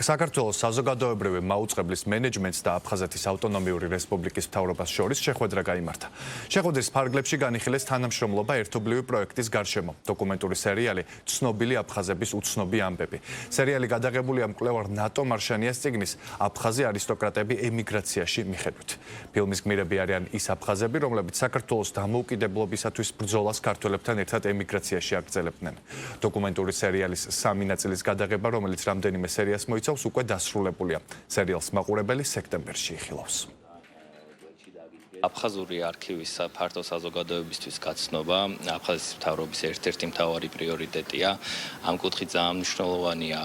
საქართველოს საზოგადოებრივი მაუწყებლის მენეჯმენტს და აფხაზეთის ავტონომიური რესპუბლიკის მთავრობას შორის შეხვედრა გაიმართა. შეხვედრის ფარგლებში განიხილეს თანამშრომლობა ერთობლივი პროექტის გარშემო, დოკუმენტური სერიალი „ცნობილი აფხაზების უცნობი ამბები“. სერიალი გადაღებულია მკვლევარ ნატო მარშანიას წიგნის „აფხაზი არისტოკრატები ემიგრაციაში“ მიხედვით. ფილმის გმირები არიან ის აფხაზები, რომლებიც საქართველოს დამოუკიდებლობისათვის ბრძოლას ქართველებთან ერთად ემიგრაციაში აგრძელებდნენ. დოკუმენტური სერიალის 3 ნაწილის გადაღება, რომელიც რამდენიმე სერიას მოიცავს, უკვე დასრულებულია. სერიალს მაყურებელი სექტემბერში იხილავს. აფხაზური არქივის ფართო საზოგადოებისთვის გაცნობა აფხაზეთის მთავრობის ერთ-ერთი მთავარი პრიორიტეტია. ამ კუთხით ძალიან მნიშვნელოვანია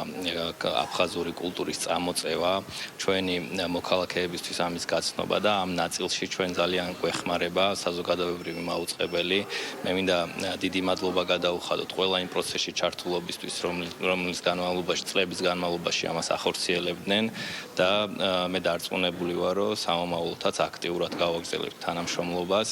აფხაზური კულტურის წამოწევა, ჩვენი მოქალაქეებისთვის ამის გაცნობა და ამ ნაწილში ჩვენ ძალიან გვეხმარება საზოგადოებრივი მაუწყებელი. მე მინდა დიდი მადლობა გადაუხადოთ ყველა იმ პროცესში ჩართულობისთვის, რომლის განმავლობაში, წლების განმავლობაში ამას ახორციელებდნენ და მე დარწმუნებული ვარ, რომ სამომავლოდაც აქტიურად გავაგრძელებთ თანამშრომლობას.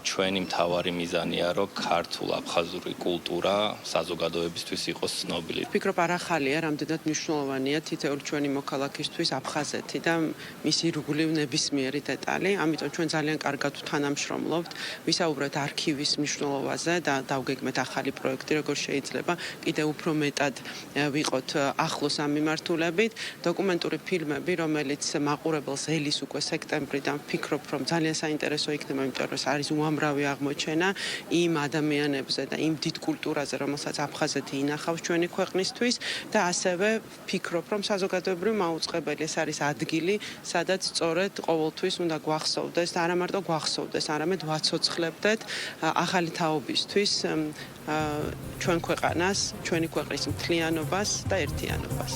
ჩვენი მთავარი მიზანია, რომ ქართულ აფხაზური კულტურა საზოგადოებისთვის იყოს ცნობილი. ვფიქრობ, არ ახალია, რამდენად მნიშვნელოვანია თითოეული ჩვენი მოქალაქისთვის აფხაზეთი და მისი ირგვლივ ნებისმიერი დეტალი. ამიტომ ჩვენ ძალიან კარგად თანამშრომლობთ, ვისაუბრეთ არქივის მნიშვნელობაზე და დავგეგმეთ ახალი პროექტი, როგორ შეიძლება კიდევ უფრო მეტად ვიყოთ ახლოს ამ მიმართულებით. დოკუმენტური ფილმები, რომელიც მაყურებელს ელის უკვე სექტემბრიდან, ვფიქრობ, რომ ძალიან საინტერესო იქნება, იმიტომ რომ არის უამრავი აღმოჩენა იმ ადამიანებზე და იმ დიდ კულტურაზე, რომელსაც აფხაზეთი ინახავს ჩვენი ქვეყნისთვის და ასევე ვფიქრობ, რომ საზოგადოებრივი მაუწყებელი ეს არის ადგილი, სადაც სწორედ ყოველთვის უნდა გვახსოვდეს და არა მარტო გვახსოვდეს, არამედ ვაცოცხლებდეთ ახალი თაობისთვის ჩვენ ქვეყანას, ჩვენი ქვეყნის მთლიანობას და ერთიანობას.